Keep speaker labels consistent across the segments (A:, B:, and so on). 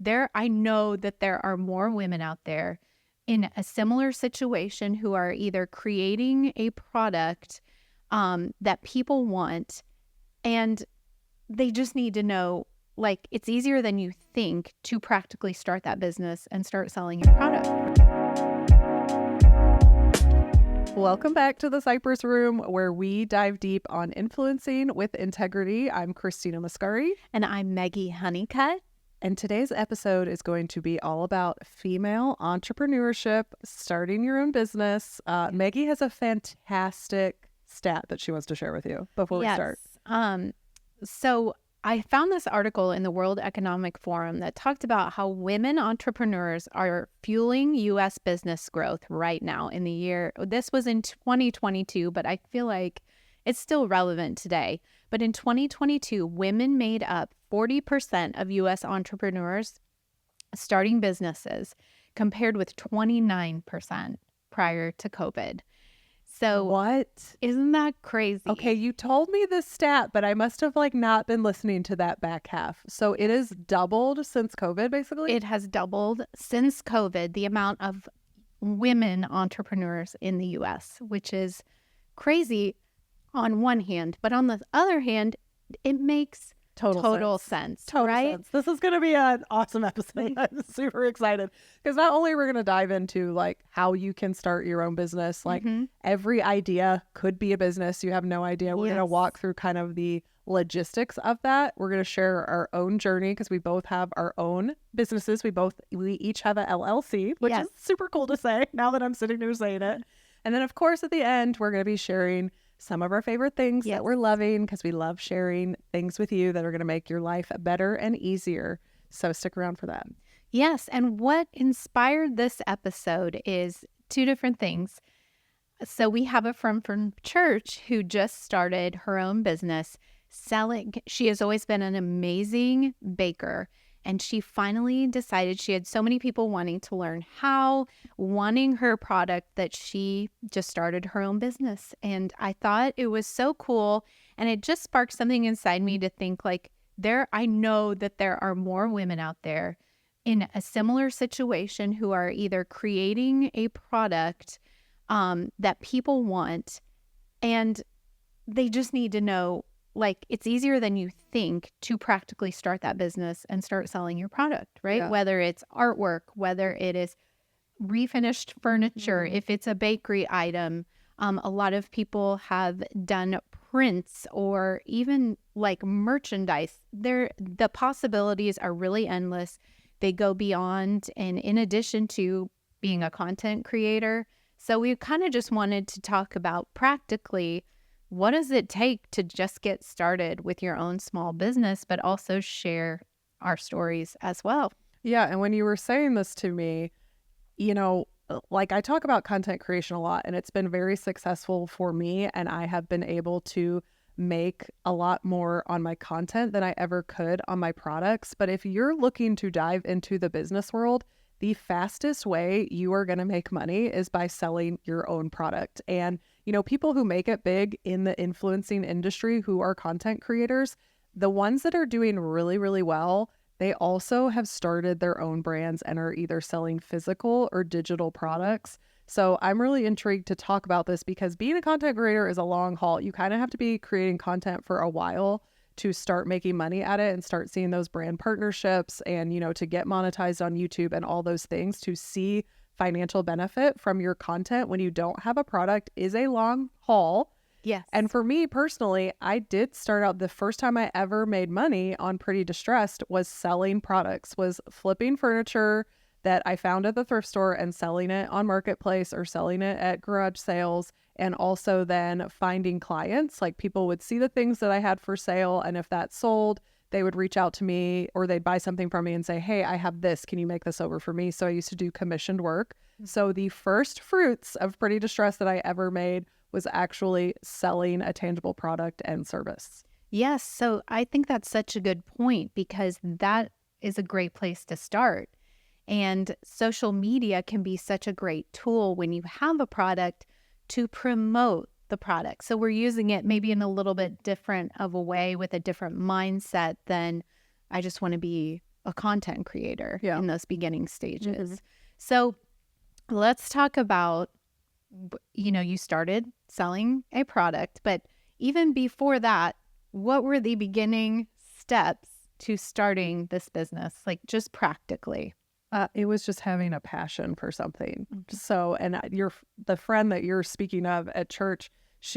A: I know that there are more women out there in a similar situation who are either creating a product that people want, and they just need to know, like, it's easier than you think to practically start that business and start selling your product.
B: Welcome back to the Cypress Room, where we dive deep on influencing with integrity. I'm Christina Mascari.
A: And I'm Meggie Honeycutt.
B: And today's episode is going to be all about female entrepreneurship, starting your own business. Meggie has a fantastic stat that she wants to share with you before we start.
A: So I found this article in the World Economic Forum that talked about how women entrepreneurs are fueling U.S. business growth right now in the year. This was in 2022, but I feel like it's still relevant today. But in 2022, women made up 40% of U.S. entrepreneurs starting businesses, compared with 29% prior to COVID. So
B: what?
A: Isn't that crazy?
B: Okay, you told me this stat, but I must have not been listening to that back half. So it is doubled since COVID, basically?
A: It has doubled since COVID, the amount of women entrepreneurs in the U.S., which is crazy on one hand. But on the other hand, it makes total sense. Right?
B: Sense. This is going to be an awesome episode. I'm super excited because not only we're going to dive into how you can start your own business, every idea could be a business. You have no idea. We're going to walk through kind of the logistics of that. We're going to share our own journey because we both have our own businesses. We each have a LLC, which is super cool to say now that I'm sitting here saying it. And then of course at the end, we're going to be sharing some of our favorite things that we're loving, because we love sharing things with you that are going to make your life better and easier. So stick around for that.
A: Yes. And what inspired this episode is two different things. So we have a friend from church who just started her own business selling. She has always been an amazing baker. And she finally decided, she had so many people wanting to learn wanting her product, that she just started her own business. And I thought it was so cool. And it just sparked something inside me to think I know that there are more women out there in a similar situation who are either creating a product that people want, and they just need to know, it's easier than you think to practically start that business and start selling your product, right?
B: Yeah.
A: Whether it's artwork, whether it is refinished furniture, if it's a bakery item. A lot of people have done prints or even merchandise. The possibilities are really endless. They go beyond, and in addition to being a content creator. So we kind of just wanted to talk about practically, what does it take to just get started with your own small business, but also share our stories as well.
B: Yeah. And when you were saying this to me, I talk about content creation a lot, and it's been very successful for me. And I have been able to make a lot more on my content than I ever could on my products. But if you're looking to dive into the business world, the fastest way you are going to make money is by selling your own product. And, people who make it big in the influencing industry, who are content creators, the ones that are doing really, really well, they also have started their own brands and are either selling physical or digital products. So I'm really intrigued to talk about this, because being a content creator is a long haul. You kind of have to be creating content for a while to start making money at it and start seeing those brand partnerships and, to get monetized on YouTube and all those things. To see financial benefit from your content when you don't have a product is a long haul.
A: Yes.
B: And for me personally, I did start out, the first time I ever made money on Pretty Distressed was selling products, was flipping furniture that I found at the thrift store and selling it on Marketplace or selling it at garage sales. And also then finding clients, people would see the things that I had for sale. And if that sold, they would reach out to me, or they'd buy something from me and say, hey, I have this. Can you make this over for me? So I used to do commissioned work. Mm-hmm. So the first fruits of Pretty Distressed that I ever made was actually selling a tangible product and service.
A: Yes. So I think that's such a good point, because that is a great place to start. And social media can be such a great tool when you have a product to promote the product. So we're using it maybe in a little bit different of a way, with a different mindset than I just want to be a a content creator
B: Yeah.
A: in those beginning stages. So let's talk about, you started selling a product, but even before that, what were the beginning steps to starting this business, like just practically?
B: It was just having a passion for something. So, and the friend that you're speaking of at church,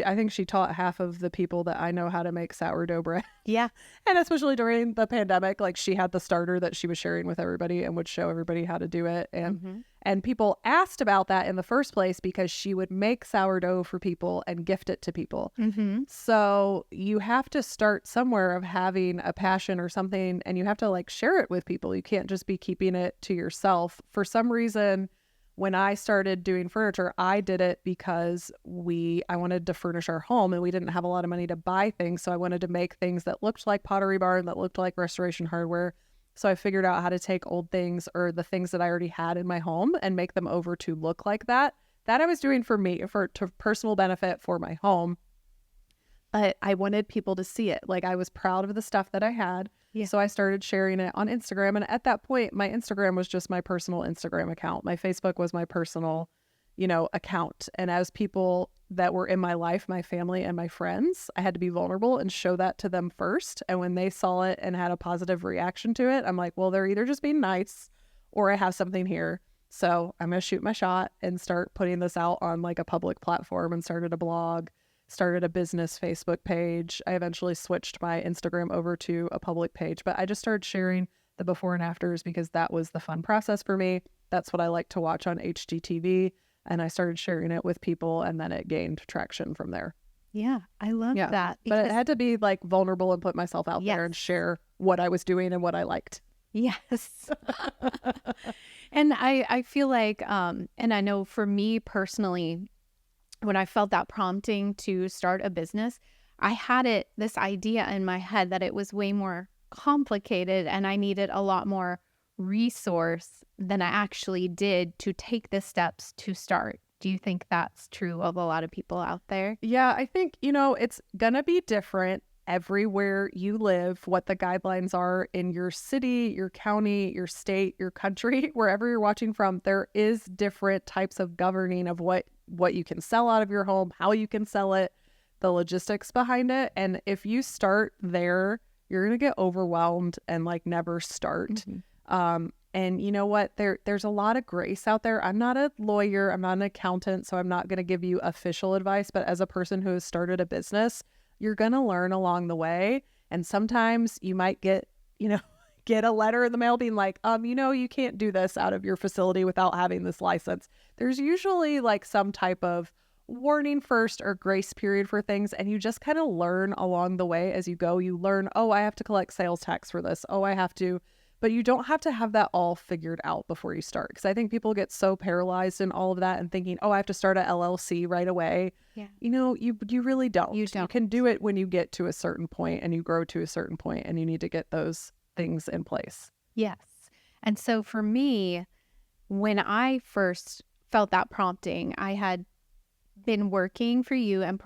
B: I think she taught half of the people that I know how to make sourdough bread.
A: Yeah.
B: And especially during the pandemic, like she had the starter that she was sharing with everybody and would show everybody how to do it. And people asked about that in the first place because she would make sourdough for people and gift it to people. So you have to start somewhere of having a passion or something, and you have to like share it with people. You can't just be keeping it to yourself. For some reason, when I started doing furniture, I did it because I wanted to furnish our home and we didn't have a lot of money to buy things. So I wanted to make things that looked like Pottery Barn, that looked like Restoration Hardware. So I figured out how to take old things or the things that I already had in my home and make them over to look like that. That I was doing for me, to personal benefit for my home. But I wanted people to see it. Like I was proud of the stuff that I had. Yeah. So I started sharing it on Instagram. And at that point, my Instagram was just my personal Instagram account. My Facebook was my personal, account. And as people that were in my life, my family and my friends, I had to be vulnerable and show that to them first. And when they saw it and had a positive reaction to it, I'm like, well, they're either just being nice or I have something here. So I'm going to shoot my shot and start putting this out on like a public platform, and started a blog, started a business Facebook page. I eventually switched my Instagram over to a public page, but I just started sharing the before and afters because that was the fun process for me. That's what I like to watch on HGTV. And I started sharing it with people, and then it gained traction from there.
A: Yeah, I love that.
B: But it had to be like vulnerable and put myself out there and share what I was doing and what I liked.
A: Yes. And I feel like, and I know for me personally, when I felt that prompting to start a business, I had this idea in my head that it was way more complicated and I needed a lot more resource than I actually did to take the steps to start. Do you think that's true of a lot of people out there?
B: Yeah, I think, it's going to be different everywhere you live, what the guidelines are in your city, your county, your state, your country, wherever you're watching from. There is different types of governing of what you can sell out of your home, how you can sell it, the logistics behind it. And if you start there, you're going to get overwhelmed and like never start. And you know what? There's a lot of grace out there. I'm not a lawyer. I'm not an accountant. So I'm not going to give you official advice. But as a person who has started a business, you're going to learn along the way. And sometimes you might get a letter in the mail being like, you can't do this out of your facility without having this license. There's usually like some type of warning first or grace period for things. And you just kind of learn along the way as you go. You learn, I have to collect sales tax for this. I have to. But you don't have to have that all figured out before you start. Because I think people get so paralyzed in all of that and thinking, I have to start a LLC right away. Yeah. You really don't. You can do it when you get to a certain point and you grow to a certain point, and you need to get those things in place.
A: Yes. And so for me, when I first felt that prompting, I had been working for you and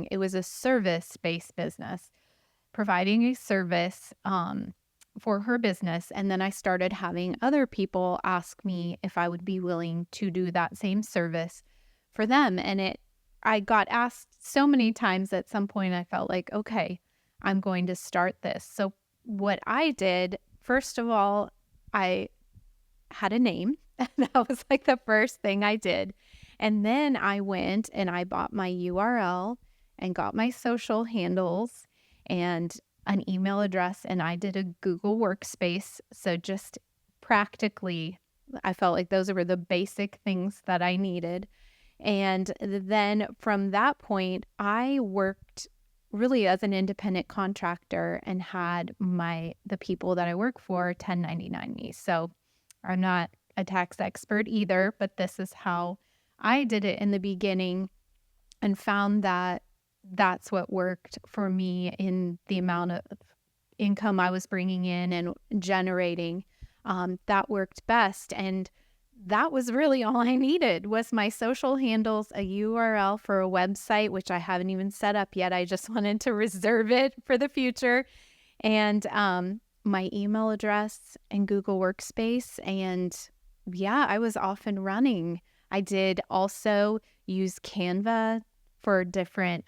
A: it was a service-based business, providing a service, for her business. And then I started having other people ask me if I would be willing to do that same service for them. And I got asked so many times at some point I felt like, okay, I'm going to start this. So what I did, first of all, I had a name. That was like the first thing I did. And then I went and I bought my URL and got my social handles and an email address, and I did a Google Workspace. So just practically, I felt like those were the basic things that I needed. And then from that point, I worked really as an independent contractor and had the people that I work for 1099 me. So I'm not a tax expert either, but this is how I did it in the beginning and found that that's what worked for me in the amount of income I was bringing in and generating. That worked best. And that was really all I needed was my social handles, a URL for a website, which I haven't even set up yet. I just wanted to reserve it for the future. And my email address and Google Workspace. And yeah, I was off and running. I did also use Canva for different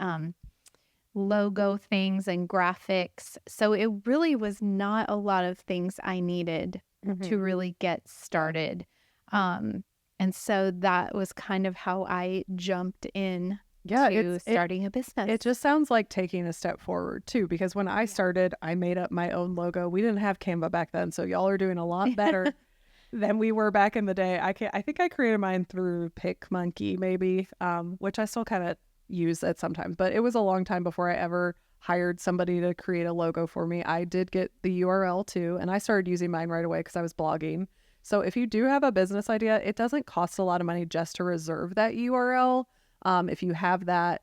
A: logo things and graphics. So it really was not a lot of things I needed to really get started. And so that was kind of how I jumped in to starting a business.
B: It just sounds like taking a step forward too, because when I started, I made up my own logo. We didn't have Canva back then, so y'all are doing a lot better than we were back in the day. I think I created mine through PicMonkey maybe, which I still kind of use it sometimes, but it was a long time before I ever hired somebody to create a logo for me. I did get the URL too, and I started using mine right away because I was blogging. So if you do have a business idea, it doesn't cost a lot of money just to reserve that URL. If you have that,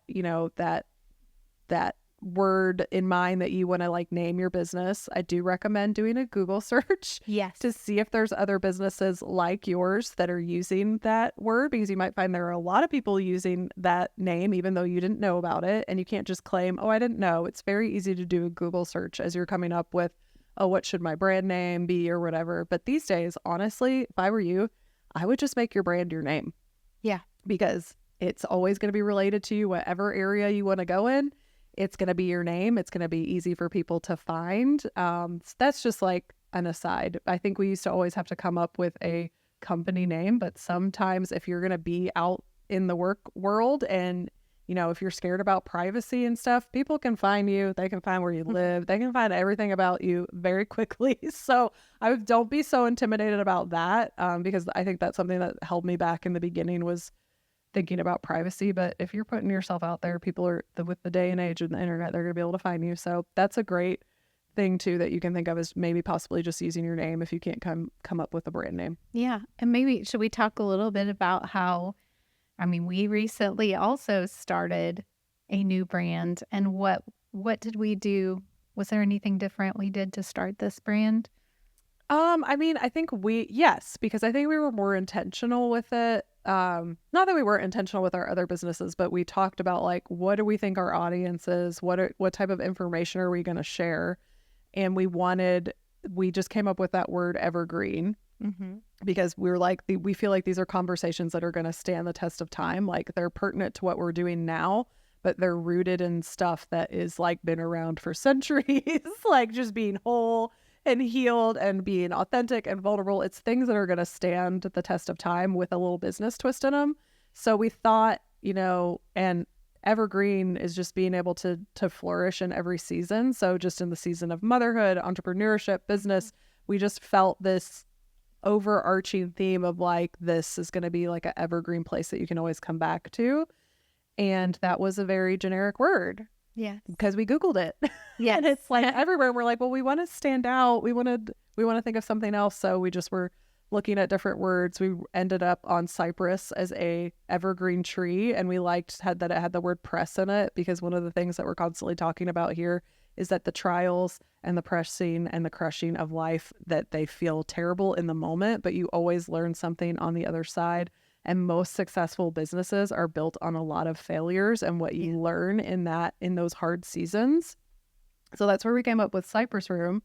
B: that word in mind that you want to like name your business, I do recommend doing a Google search to see if there's other businesses like yours that are using that word, because you might find there are a lot of people using that name even though you didn't know about it, and you can't just claim, oh, I didn't know. It's very easy to do a Google search as you're coming up with, oh, what should my brand name be or whatever. But these days, honestly, if I were you, I would just make your brand your name.
A: Yeah.
B: Because it's always going to be related to you, whatever area you want to go in. It's going to be your name. It's going to be easy for people to find. So that's just like an aside. I think we used to always have to come up with a company name, but sometimes if you're going to be out in the work world and, if you're scared about privacy and stuff, people can find you. They can find where you live. They can find everything about you very quickly. So don't be so intimidated about that, because I think that's something that held me back in the beginning was thinking about privacy. But if you're putting yourself out there, people are with the day and age of the internet, they're going to be able to find you. So that's a great thing too that you can think of as maybe possibly just using your name if you can't come up with a brand name.
A: Yeah. And maybe should we talk a little bit about how, we recently also started a new brand, and what did we do? Was there anything different we did to start this brand?
B: I think because I think we were more intentional with it. Not that we weren't intentional with our other businesses, but we talked about like, what do we think our audience is? What type of information are we going to share? And we just came up with that word evergreen, because we were like, we feel like these are conversations that are going to stand the test of time. Like they're pertinent to what we're doing now, but they're rooted in stuff that is like been around for centuries, like just being whole and healed and being authentic and vulnerable. It's things that are going to stand the test of time with a little business twist in them. So we thought, and evergreen is just being able to flourish in every season. So just in the season of motherhood, entrepreneurship, business, we just felt this overarching theme of like, this is going to be like an evergreen place that you can always come back to. And that was a very generic word.
A: Yeah.
B: Because we Googled it.
A: Yeah.
B: And it's like everywhere. We're like, well, we want to stand out. We want to think of something else. So we just were looking at different words. We ended up on cypress as a evergreen tree. And we that it had the word press in it, because one of the things that we're constantly talking about here is that the trials and the pressing and the crushing of life, that they feel terrible in the moment, but you always learn something on the other side. And most successful businesses are built on a lot of failures and what you learn in those hard seasons. So that's where we came up with Cypress Room.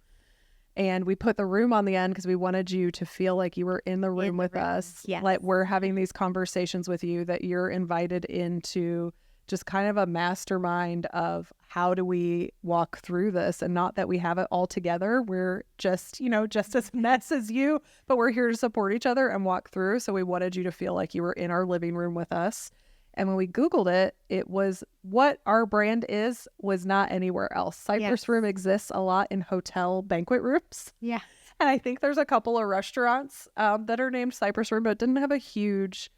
B: And we put the room on the end because we wanted you to feel like you were in the room with us.
A: Yes.
B: Like we're having these conversations with you, that you're invited into just kind of a mastermind of how do we walk through this, and not that we have it all together. We're just, just as mess as you, but we're here to support each other and walk through. So we wanted you to feel like you were in our living room with us. And when we Googled it, it was what our brand was not anywhere else. Cypress Room exists a lot in hotel banquet rooms.
A: Yeah.
B: And I think there's a couple of restaurants that are named Cypress Room, but didn't have a huge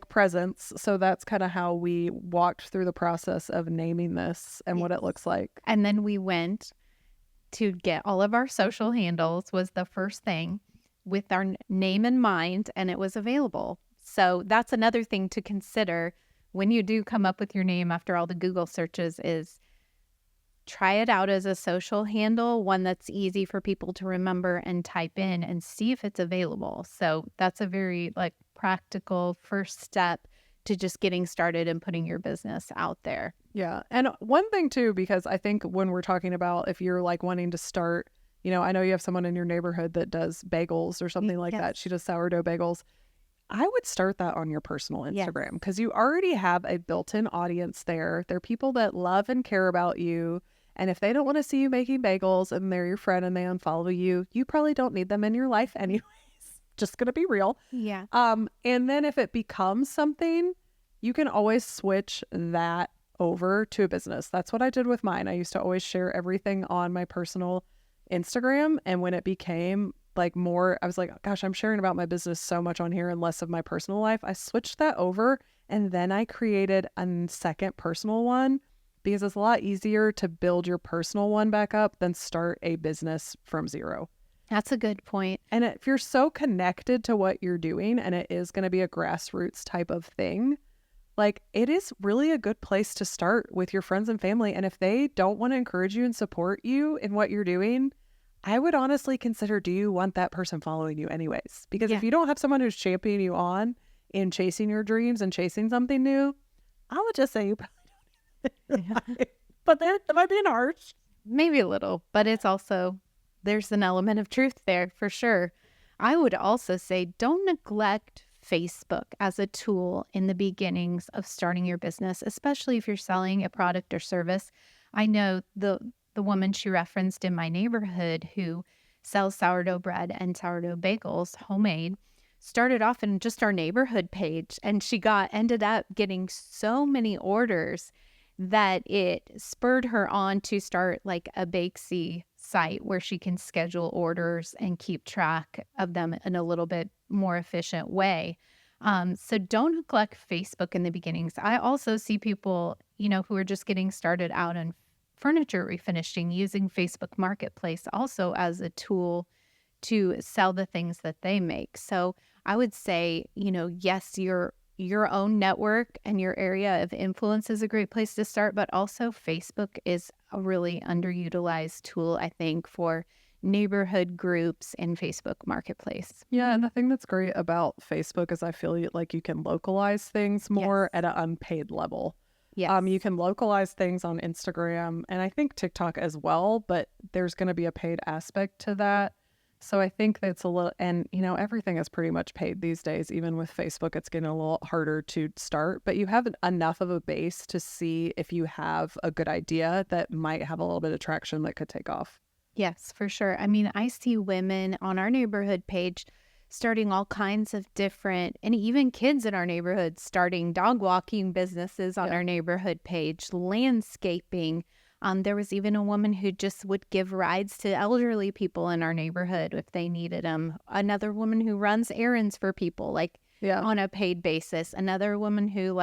B: presence. So that's kind of how we walked through the process of naming this and what it looks like.
A: And then we went to get all of our social handles, was the first thing, with our name in mind, and it was available. So that's another thing to consider when you do come up with your name after all the Google searches, is try it out as a social handle, one that's easy for people to remember and type in, and see if it's available. So that's a very practical first step to just getting started and putting your business out there.
B: Yeah. And one thing too, because I think when we're talking about if you're wanting to start, I know you have someone in your neighborhood that does bagels or something like that. She does sourdough bagels. I would start that on your personal Instagram because you already have a built-in audience there. They're people that love and care about you. And if they don't want to see you making bagels and they're your friend and they unfollow you, you probably don't need them in your life anyways. Just going to be real.
A: Yeah.
B: And then if it becomes something, you can always switch that over to a business. That's what I did with mine. I used to always share everything on my personal Instagram. And when it became like more, I was like, gosh, I'm sharing about my business so much on here and less of my personal life. I switched that over and then I created a second personal one because it's a lot easier to build your personal one back up than start a business from zero.
A: That's a good point.
B: And if you're so connected to what you're doing and it is going to be a grassroots type of thing, like it is really a good place to start with your friends and family. And if they don't want to encourage you and support you in what you're doing, I would honestly consider, do you want that person following you anyways? Because if you don't have someone who's championing you on in chasing your dreams and chasing something new, I would just say you probably don't. But am I being harsh?
A: Maybe a little, but it's also, there's an element of truth there for sure. I would also say don't neglect Facebook as a tool in the beginnings of starting your business, especially if you're selling a product or service. I know the woman she referenced in my neighborhood who sells sourdough bread and sourdough bagels, homemade, started off in just our neighborhood page, and she ended up getting so many orders that it spurred her on to start like a Bakesy site where she can schedule orders and keep track of them in a little bit more efficient way. So don't neglect Facebook in the beginnings. I also see people, who are just getting started out in furniture refinishing using Facebook Marketplace also as a tool to sell the things that they make. So I would say, yes, your own network and your area of influence is a great place to start, but also Facebook is a really underutilized tool, I think, for neighborhood groups in Facebook Marketplace.
B: Yeah, and the thing that's great about Facebook is I feel like you can localize things more at an unpaid level.
A: Yes.
B: You can localize things on Instagram and I think TikTok as well, but there's going to be a paid aspect to that. So I think that's a little, and everything is pretty much paid these days. Even with Facebook, it's getting a little harder to start, but you have enough of a base to see if you have a good idea that might have a little bit of traction that could take off.
A: Yes, for sure. I mean, I see women on our neighborhood page starting all kinds of different, and even kids in our neighborhood starting dog walking businesses on our neighborhood page, landscaping. There was even a woman who just would give rides to elderly people in our neighborhood if they needed them. Another woman who runs errands for people, on a paid basis. Another woman who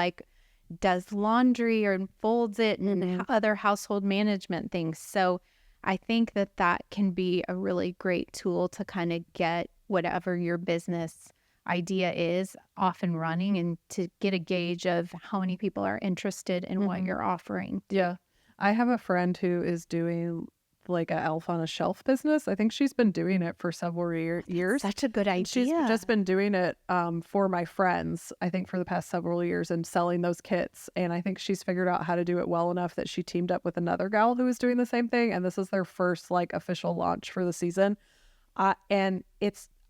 A: does laundry or folds it and other household management things. So I think that can be a really great tool to kind of get whatever your business idea is off and running and to get a gauge of how many people are interested in what you're offering.
B: Yeah. I have a friend who is doing like a elf on a shelf business. I think she's been doing it for several years.
A: Such a good idea.
B: She's just been doing it for my friends, I think, for the past several years and selling those kits. And I think she's figured out how to do it well enough that she teamed up with another gal who was doing the same thing. And this is their first official launch for the season. And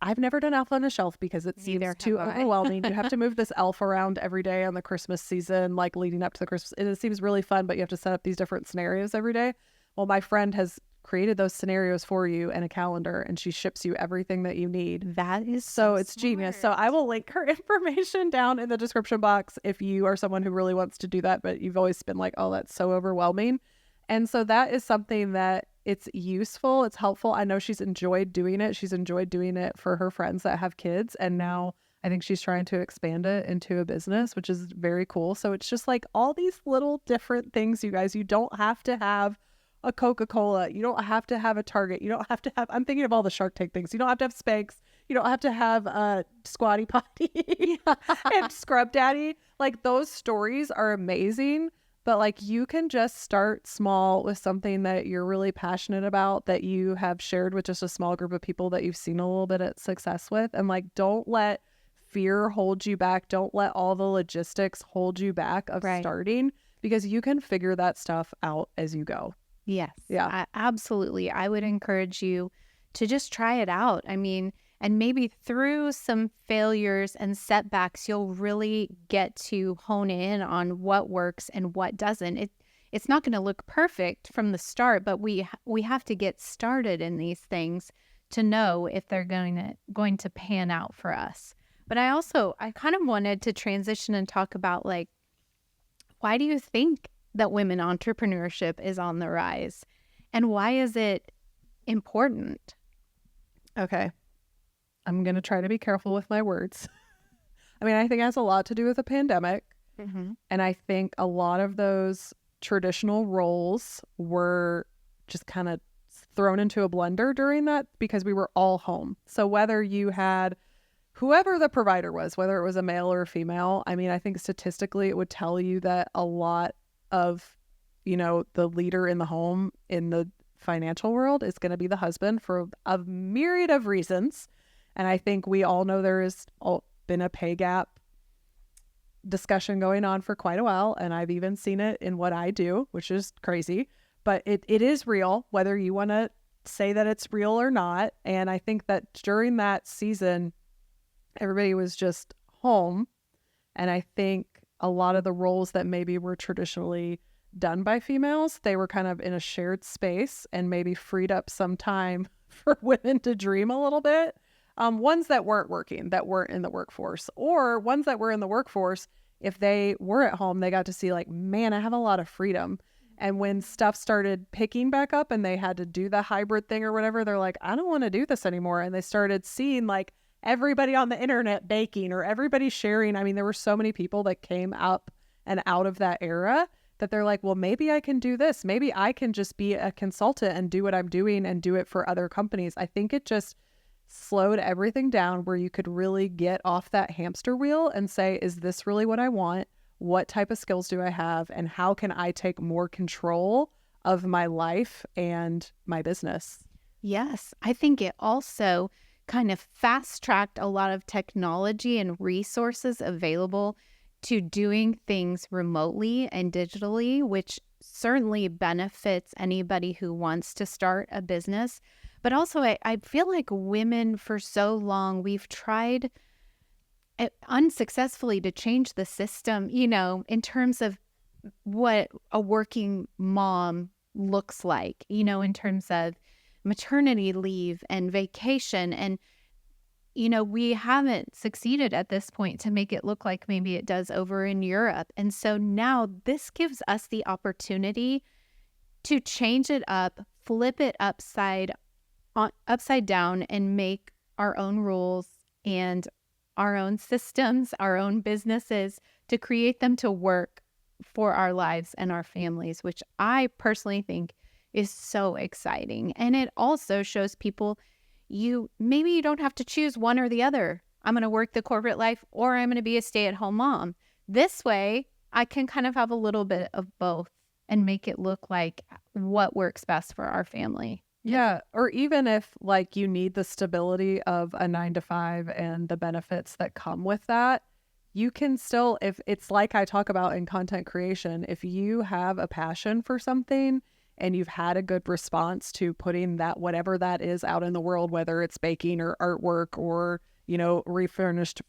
B: I've never done elf on a shelf because it seems too overwhelming. You have to move this elf around every day on the Christmas season, leading up to the Christmas. It seems really fun, but you have to set up these different scenarios every day. Well, my friend has created those scenarios for you in a calendar and she ships you everything that you need.
A: That is
B: so it's genius. So I will link her information down in the description box if you are someone who really wants to do that, but you've always been like, oh, that's so overwhelming. And so that is something that it's useful. It's helpful. I know she's enjoyed doing it. She's enjoyed doing it for her friends that have kids. And now I think she's trying to expand it into a business, which is very cool. So it's just all these little different things, you guys. You don't have to have a Coca-Cola. You don't have to have a Target. You don't have to have, I'm thinking of all the Shark Tank things. You don't have to have Spanx. You don't have to have a Squatty Potty and Scrub Daddy. Those stories are amazing. But you can just start small with something that you're really passionate about, that you have shared with just a small group of people that you've seen a little bit of success with. And don't let fear hold you back. Don't let all the logistics hold you back of starting, because you can figure that stuff out as you go.
A: Yes.
B: Yeah.
A: Absolutely. I would encourage you to just try it out. I mean, and maybe through some failures and setbacks, you'll really get to hone in on what works and what doesn't. It's not going to look perfect from the start, but we have to get started in these things to know if they're going to pan out for us. But I kind of wanted to transition and talk about, like, why do you think that women entrepreneurship is on the rise, and why is it important?
B: Okay. I'm going to try to be careful with my words. I mean, I think it has a lot to do with the pandemic.
A: Mm-hmm.
B: And I think a lot of those traditional roles were just kind of thrown into a blender during that because we were all home. So whether you had whoever the provider was, whether it was a male or a female, I mean, I think statistically it would tell you that a lot of, the leader in the home in the financial world is going to be the husband for a myriad of reasons. And I think we all know there has been a pay gap discussion going on for quite a while. And I've even seen it in what I do, which is crazy. But it is real, whether you want to say that it's real or not. And I think that during that season, everybody was just home. And I think a lot of the roles that maybe were traditionally done by females, they were kind of in a shared space and maybe freed up some time for women to dream a little bit. Ones that weren't working, that weren't in the workforce, or ones that were in the workforce, if they were at home, they got to see, like, man, I have a lot of freedom. And when stuff started picking back up and they had to do the hybrid thing or whatever, they're like, I don't want to do this anymore. And they started seeing, like, everybody on the internet baking or everybody sharing. I mean, there were so many people that came up and out of that era that they're like, well, maybe I can do this. Maybe I can just be a consultant and do what I'm doing and do it for other companies. I think it just slowed everything down where you could really get off that hamster wheel and say, is this really what I want? What type of skills do I have? And how can I take more control of my life and my business?
A: Yes, I think it also kind of fast-tracked a lot of technology and resources available to doing things remotely and digitally, which certainly benefits anybody who wants to start a business. But also, I feel like women, for so long, we've tried unsuccessfully to change the system, in terms of what a working mom looks like, in terms of maternity leave and vacation. And, we haven't succeeded at this point to make it look like maybe it does over in Europe. And so now this gives us the opportunity to change it up, flip it upside down, and make our own rules and our own systems, our own businesses, to create them to work for our lives and our families, which I personally think is so exciting. And it also shows people maybe you don't have to choose one or the other. I'm going to work the corporate life or I'm going to be a stay-at-home mom. This way, I can kind of have a little bit of both and make it look like what works best for our family.
B: Yeah. Or even if, like, you need the stability of a 9-to-5 and the benefits that come with that, you can still, if it's like I talk about in content creation, if you have a passion for something and you've had a good response to putting that, whatever that is, out in the world, whether it's baking or artwork or, refinished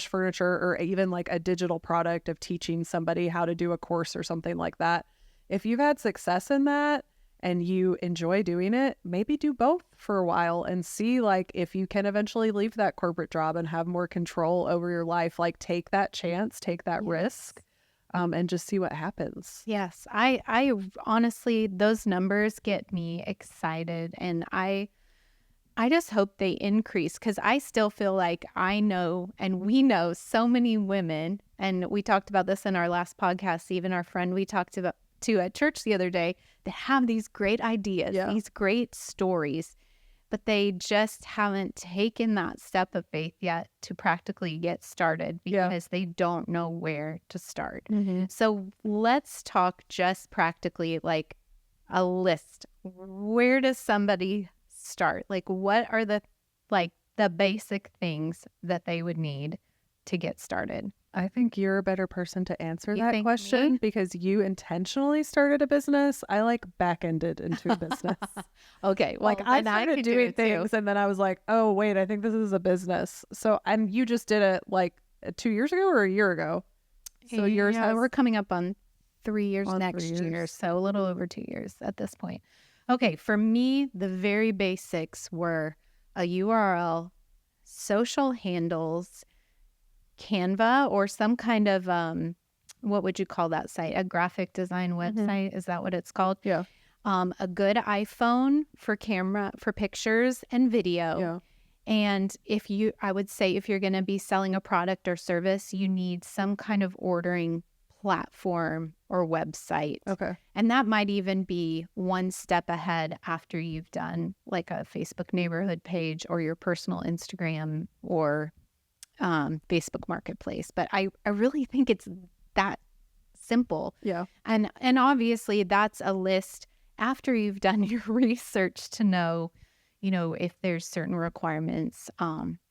B: furniture, or even like a digital product of teaching somebody how to do a course or something like that. If you've had success in that and you enjoy doing it, maybe do both for a while and see, like, if you can eventually leave that corporate job and have more control over your life. Like, take that chance, take that risk, and just see what happens.
A: Yes, I honestly, those numbers get me excited, and I just hope they increase, because I still feel like I know, and we know so many women, and we talked about this in our last podcast, even our friend we talked about to at church the other day, that have these great ideas, these great stories, but they just haven't taken that step of faith yet to practically get started because they don't know where to start.
B: Mm-hmm.
A: So let's talk just practically, like a list. Where does somebody start? Like, what are the basic things that they would need to get started?
B: I think you're a better person to answer
A: You
B: that
A: think
B: question
A: me?
B: because you intentionally started a business. I like back-ended into a business.
A: Okay,
B: Like
A: well,
B: I
A: then I
B: started
A: could do
B: doing
A: it too.
B: things and then I was like, oh, wait, I think this is a business. So, and you just did it like 2 years ago or a year ago. So yours
A: Yeah,
B: has
A: we're coming up on 3 years
B: on 3
A: next year,
B: years.
A: so a little over 2 years at this point. Okay, for me, the very basics were a URL, social handles, Canva, or some kind of what would you call that site? A graphic design website? Is that what it's called?
B: Yeah.
A: A good iPhone for camera, for pictures and video.
B: Yeah.
A: And I would say if you're going to be selling a product or service, you need some kind of ordering platform or website.
B: Okay.
A: And that might even be one step ahead after you've done like a Facebook neighborhood page or your personal Instagram or Facebook Marketplace. But I really think it's that simple.
B: Yeah.
A: And obviously that's a list after you've done your research to know, if there's certain requirements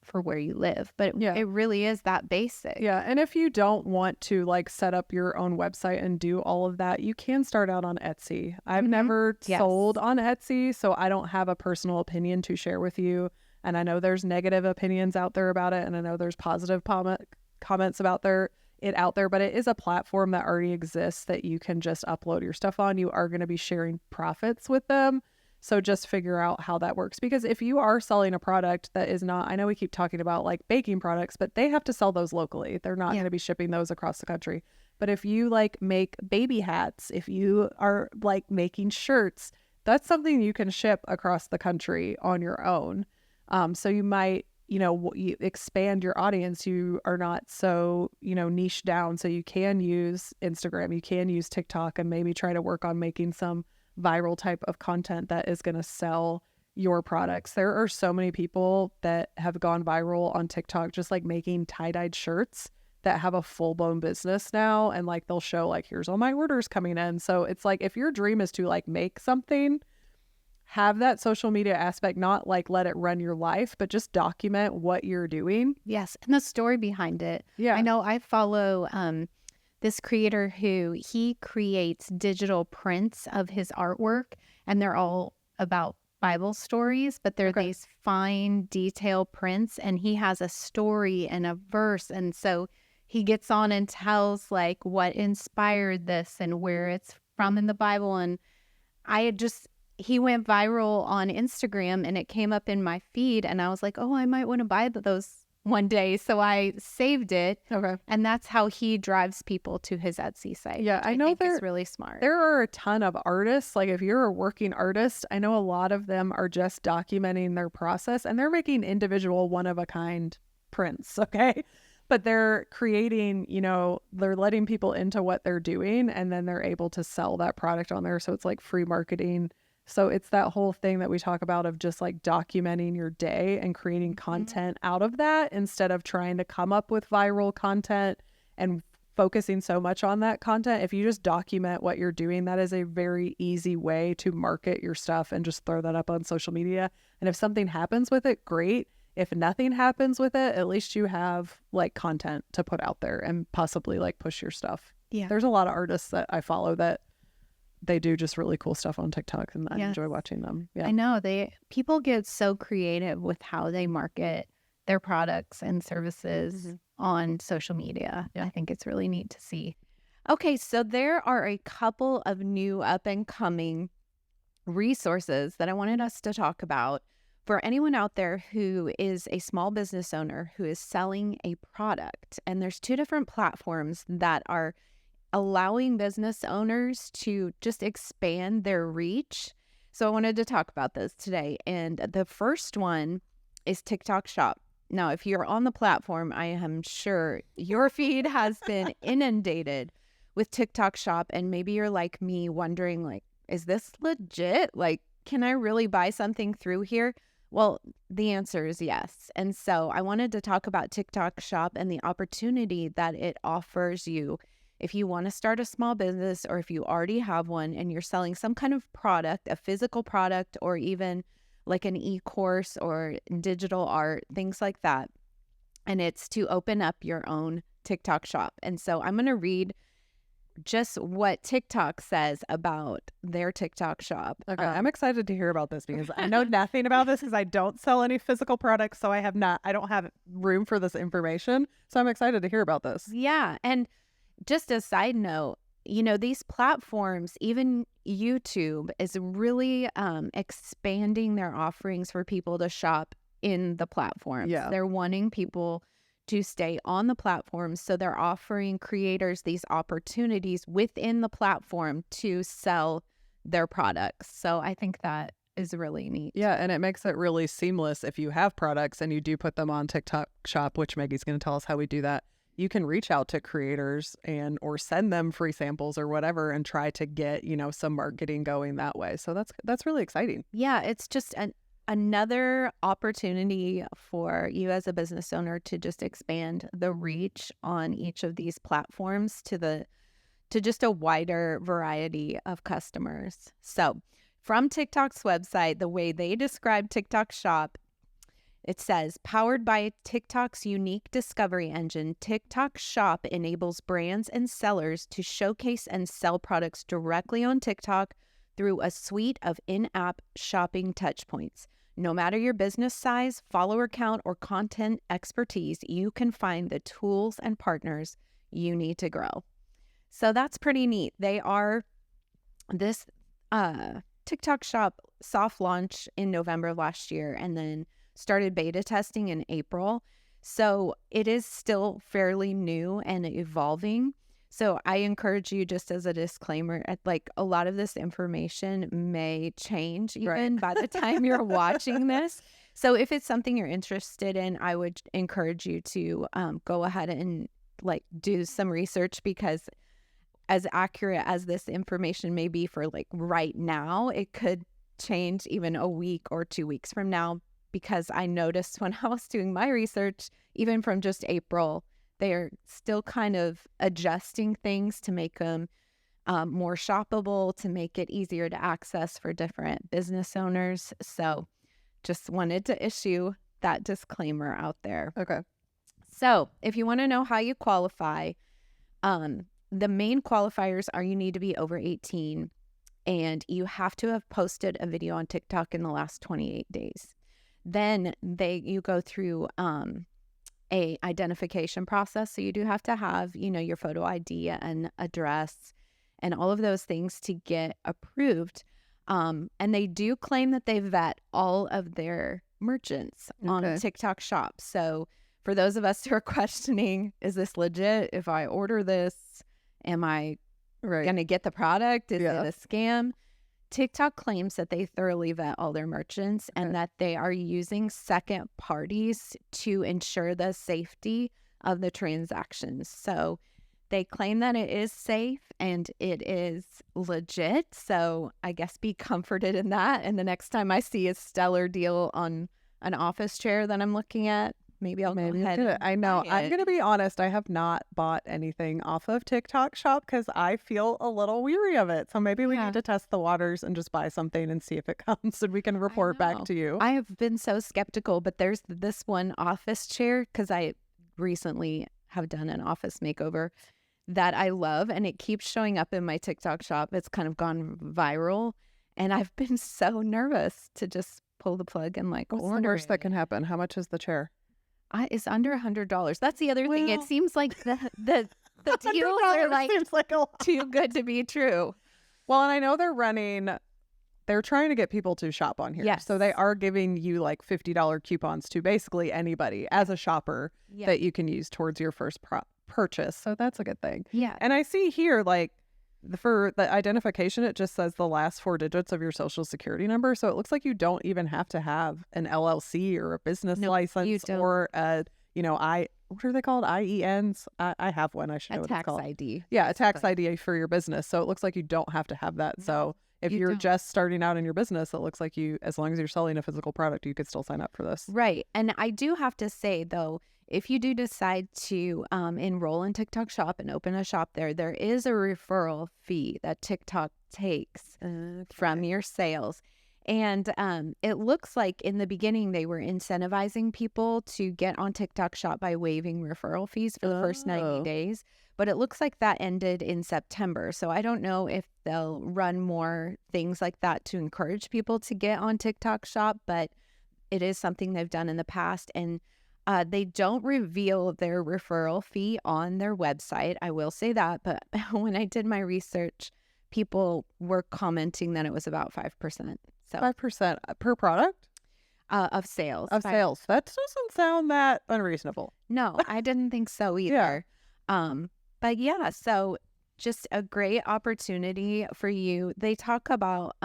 A: for where you live. But
B: Yeah.
A: it really is that basic.
B: Yeah. And if you don't want to like set up your own website and do all of that, you can start out on Etsy. I've never
A: Yes.
B: sold on Etsy, so I don't have a personal opinion to share with you. And I know there's negative opinions out there about it. And I know there's positive comments about it out there, but it is a platform that already exists that you can just upload your stuff on. You are going to be sharing profits with them. So just figure out how that works. Because if you are selling a product that is not, I know we keep talking about like baking products, but they have to sell those locally. They're not going to be shipping those across the country. But if you like make baby hats, if you are like making shirts, that's something you can ship across the country on your own. So you might, you expand your audience. You are not so, niche down. So you can use Instagram, you can use TikTok, and maybe try to work on making some viral type of content that is going to sell your products. There are so many people that have gone viral on TikTok just like making tie-dyed shirts that have a full-blown business now, and like they'll show like, here's all my orders coming in. So it's like, if your dream is to like make something, have that social media aspect, not like let it run your life, but just document what you're doing.
A: Yes. And the story behind it.
B: Yeah.
A: I know I follow this creator who he creates digital prints of his artwork, and they're all about Bible stories, but they're these fine detail prints, and he has a story and a verse. And so he gets on and tells like what inspired this and where it's from in the Bible. And he went viral on Instagram, and it came up in my feed, and I was like, oh, I might want to buy those one day. So I saved it.
B: Okay.
A: And that's how he drives people to his Etsy site.
B: Yeah, I know
A: it's really smart.
B: There are a ton of artists. Like if you're a working artist, I know a lot of them are just documenting their process, and they're making individual one-of-a-kind prints, okay? But they're creating, they're letting people into what they're doing, and then they're able to sell that product on there. So it's like free marketing. So it's that whole thing that we talk about of just like documenting your day and creating content out of that, instead of trying to come up with viral content and focusing so much on that content. If you just document what you're doing, that is a very easy way to market your stuff and just throw that up on social media. And if something happens with it, great. If nothing happens with it, at least you have like content to put out there and possibly like push your stuff.
A: Yeah.
B: There's a lot of artists that I follow that they do just really cool stuff on TikTok, and I enjoy watching them. Yeah.
A: I know people get so creative with how they market their products and services on social media. Yeah. I think it's really neat to see. Okay, so there are a couple of new up and coming resources that I wanted us to talk about for anyone out there who is a small business owner who is selling a product. And there's two different platforms that are allowing business owners to just expand their reach. So I wanted to talk about this today. And the first one is TikTok Shop. Now, if you're on the platform, I am sure your feed has been inundated with TikTok Shop. And maybe you're like me wondering, like, is this legit? Like, can I really buy something through here? Well, the answer is yes. And so I wanted to talk about TikTok Shop and the opportunity that it offers you if you want to start a small business, or if you already have one and you're selling some kind of product, a physical product, or even like an e-course or digital art, things like that. and it's to open up your own TikTok shop. And so I'm going to read just what TikTok says about their TikTok shop.
B: Okay, I'm excited to hear about this because I know nothing about this because I don't sell any physical products. So I don't have room for this information. So I'm excited to hear about this.
A: Yeah. And just a side note, these platforms, even YouTube is really expanding their offerings for people to shop in the platforms.
B: Yeah.
A: They're wanting people to stay on the platform. So they're offering creators these opportunities within the platform to sell their products. So I think that is really neat.
B: Yeah, and it makes it really seamless if you have products and you do put them on TikTok Shop, which Meggie's going to tell us how we do that. You can reach out to creators or send them free samples or whatever and try to get, some marketing going that way. So that's really exciting.
A: Yeah, it's just another opportunity for you as a business owner to just expand the reach on each of these platforms to just a wider variety of customers. So from TikTok's website, the way they describe TikTok Shop, it says, powered by TikTok's unique discovery engine, TikTok Shop enables brands and sellers to showcase and sell products directly on TikTok through a suite of in-app shopping touchpoints. No matter your business size, follower count, or content expertise, you can find the tools and partners you need to grow. So that's pretty neat. They are this TikTok Shop soft launch in November of last year and then started beta testing in April. So it is still fairly new and evolving. So I encourage you, just as a disclaimer, like a lot of this information may change even by the time you're watching this. So if it's something you're interested in, I would encourage you to go ahead and do some research, because as accurate as this information may be for right now, it could change even a week or 2 weeks from now, because I noticed when I was doing my research, even from just April, they're still kind of adjusting things to make them more shoppable, to make it easier to access for different business owners. So just wanted to issue that disclaimer out there.
B: Okay.
A: So if you want to know how you qualify, the main qualifiers are you need to be over 18 and you have to have posted a video on TikTok in the last 28 days. Then you go through a identification process. So you do have to have, your photo ID and address and all of those things to get approved. And they do claim that they vet all of their merchants on TikTok Shop. So for those of us who are questioning, is this legit? If I order this, am I going to get the product? Is it a scam? TikTok claims that they thoroughly vet all their merchants and that they are using second parties to ensure the safety of the transactions. So they claim that it is safe and it is legit. So I guess be comforted in that. And the next time I see a stellar deal on an office chair that I'm looking at, maybe I'll go ahead.
B: I know. I'm going to be honest. I have not bought anything off of TikTok Shop because I feel a little weary of it. So maybe we need to test the waters and just buy something and see if it comes and we can report back to you.
A: I have been so skeptical, but there's this one office chair, because I recently have done an office makeover, that I love, and it keeps showing up in my TikTok Shop. It's kind of gone viral, and I've been so nervous to just pull the plug and
B: What's the worst that can happen? How much is the chair?
A: It's under $100. That's the other thing. It seems like the deals are
B: seems like a lot.
A: too good to be true.
B: Well, and I know they're trying to get people to shop on here.
A: Yes.
B: So they are giving you $50 coupons to basically anybody as a shopper that you can use towards your first purchase. So that's a good thing.
A: Yeah.
B: And I see here, for the identification, it just says the last 4 digits of your social security number. So it looks like you don't even have to have an LLC or a business license or what are they called? IENs? I have one. I should know what it's called.
A: A tax ID.
B: Yeah, a tax ID for your business. So it looks like you don't have to have that. So if you're just starting out in your business, it looks like as long as you're selling a physical product, you could still sign up for this.
A: Right. And I do have to say, though, if you do decide to enroll in TikTok Shop and open a shop there is a referral fee that TikTok takes from your sales. And it looks like in the beginning, they were incentivizing people to get on TikTok Shop by waiving referral fees for the first 90 days. But it looks like that ended in September. So I don't know if they'll run more things like that to encourage people to get on TikTok Shop, but it is something they've done in the past. And they don't reveal their referral fee on their website. I will say that. But when I did my research, people were commenting that it was about 5%. So
B: 5% per product?
A: Of sales.
B: Of sales. That doesn't sound that unreasonable.
A: No, I didn't think so either. But yeah, so just a great opportunity for you. They talk about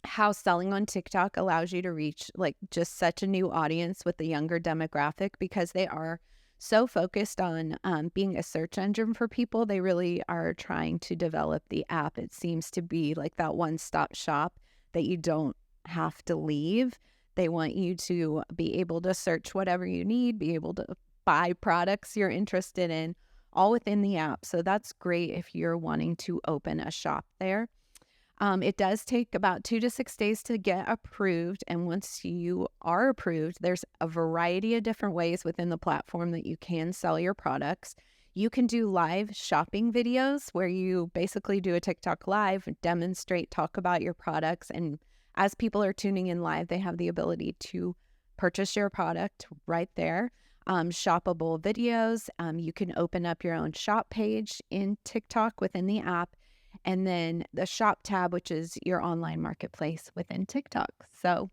A: how selling on TikTok allows you to reach like just such a new audience with the younger demographic, because they are so focused on being a search engine for people. They really are trying to develop the app. It seems to be like that one-stop shop that you don't have to leave. They want you to be able to search whatever you need, be able to buy products you're interested in, all within the app. So that's great if you're wanting to open a shop there. It does take about 2 to 6 days to get approved. And once you are approved, there's a variety of different ways within the platform that you can sell your products. You can do live shopping videos where you basically do a TikTok live, demonstrate, talk about your products. And as people are tuning in live, they have the ability to purchase your product right there. Shoppable videos. You can open up your own shop page in TikTok within the app. And then the shop tab, which is your online marketplace within TikTok. So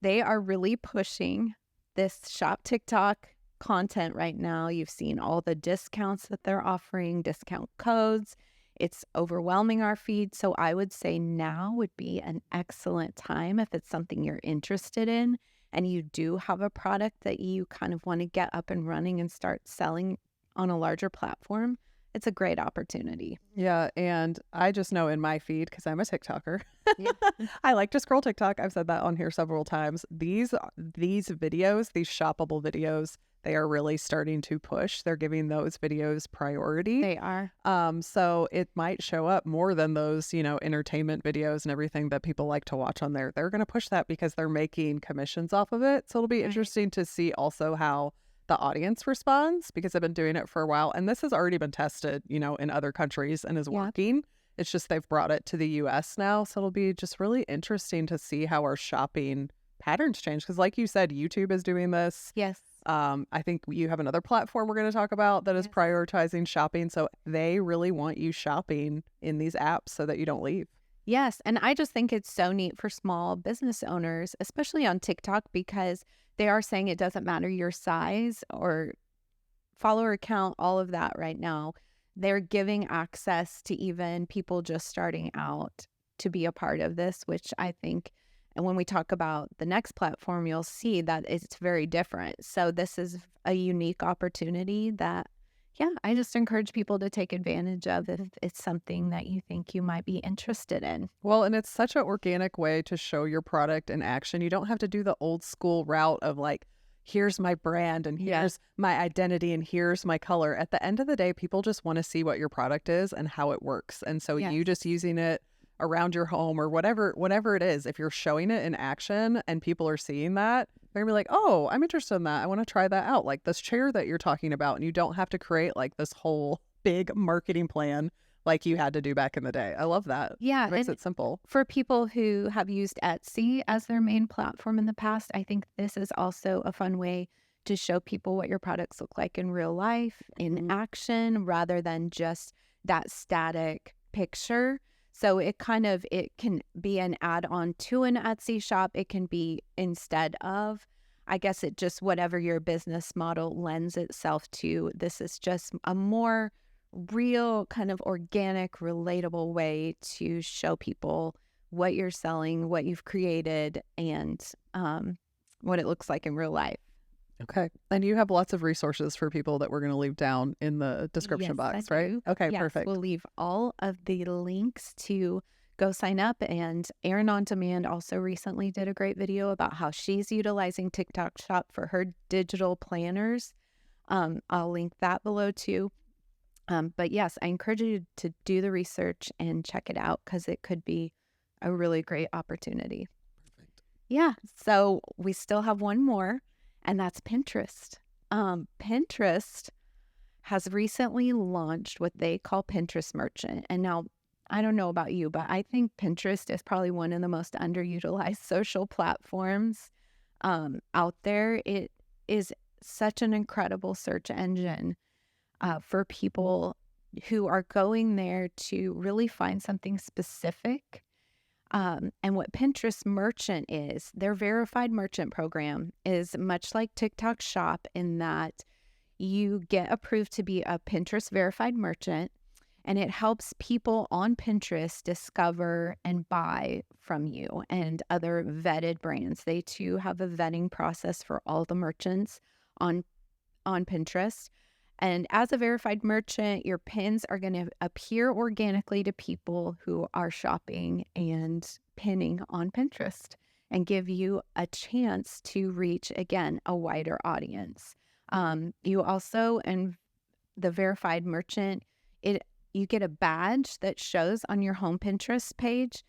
A: they are really pushing this shop TikTok content right now. You've seen all the discounts that they're offering, discount codes. It's overwhelming our feed. So I would say now would be an excellent time if it's something you're interested in and you do have a product that you kind of want to get up and running and start selling on a larger platform. It's a great opportunity.
B: Yeah, and I just know in my feed, because I'm a TikToker,
A: Yeah.
B: I like to scroll TikTok. I've said that on here several times. These videos, these shoppable videos, they are really starting to push. They're giving those videos priority.
A: They are.
B: So it might show up more than those, entertainment videos and everything that people like to watch on there. They're going to push that because they're making commissions off of it. So it'll be interesting to see also how the audience responds, because I've been doing it for a while and this has already been tested, in other countries and is working. It's just they've brought it to the US now. So it'll be just really interesting to see how our shopping patterns change. Because like you said, YouTube is doing this.
A: Yes.
B: I think you have another platform we're going to talk about that is prioritizing shopping. So they really want you shopping in these apps so that you don't leave.
A: Yes. And I just think it's so neat for small business owners, especially on TikTok, because they are saying it doesn't matter your size or follower count, all of that right now. They're giving access to even people just starting out to be a part of this, which I think, and when we talk about the next platform, you'll see that it's very different. So this is a unique opportunity that, I just encourage people to take advantage of if it's something that you think you might be interested in.
B: Well, and it's such an organic way to show your product in action. You don't have to do the old school route of like, here's my brand and here's my identity and here's my color. At the end of the day, people just want to see what your product is and how it works. And so you just using it around your home or whatever it is, if you're showing it in action and people are seeing that, they're gonna be like, oh, I'm interested in that. I want to try that out. Like this chair that you're talking about, and you don't have to create like this whole big marketing plan like you had to do back in the day. I love that.
A: Yeah.
B: It makes it simple.
A: For people who have used Etsy as their main platform in the past, I think this is also a fun way to show people what your products look like in real life, in action, rather than just that static picture. So it can be an add-on to an Etsy shop. It can be instead of, I guess it just, whatever your business model lends itself to. This is just a more real kind of organic, relatable way to show people what you're selling, what you've created, and what it looks like in real life.
B: Okay. And you have lots of resources for people that we're going to leave down in the description box, right? Okay, perfect.
A: We'll leave all of the links to go sign up. And Erin On Demand also recently did a great video about how she's utilizing TikTok Shop for her digital planners. I'll link that below too. But yes, I encourage you to do the research and check it out because it could be a really great opportunity.
B: Perfect.
A: Yeah. So we still have one more, and that's Pinterest. Pinterest has recently launched what they call Pinterest Merchant. And now, I don't know about you, but I think Pinterest is probably one of the most underutilized social platforms out there. It is such an incredible search engine for people who are going there to really find something specific. And what Pinterest Merchant is, their verified merchant program is much like Tik Tok Shop in that you get approved to be a Pinterest verified merchant, and it helps people on Pinterest discover and buy from you and other vetted brands. They too have a vetting process for all the merchants on Pinterest. And as a verified merchant, your pins are going to appear organically to people who are shopping and pinning on Pinterest and give you a chance to reach, again, a wider audience. You also, and the verified merchant, you get a badge that shows on your home Pinterest page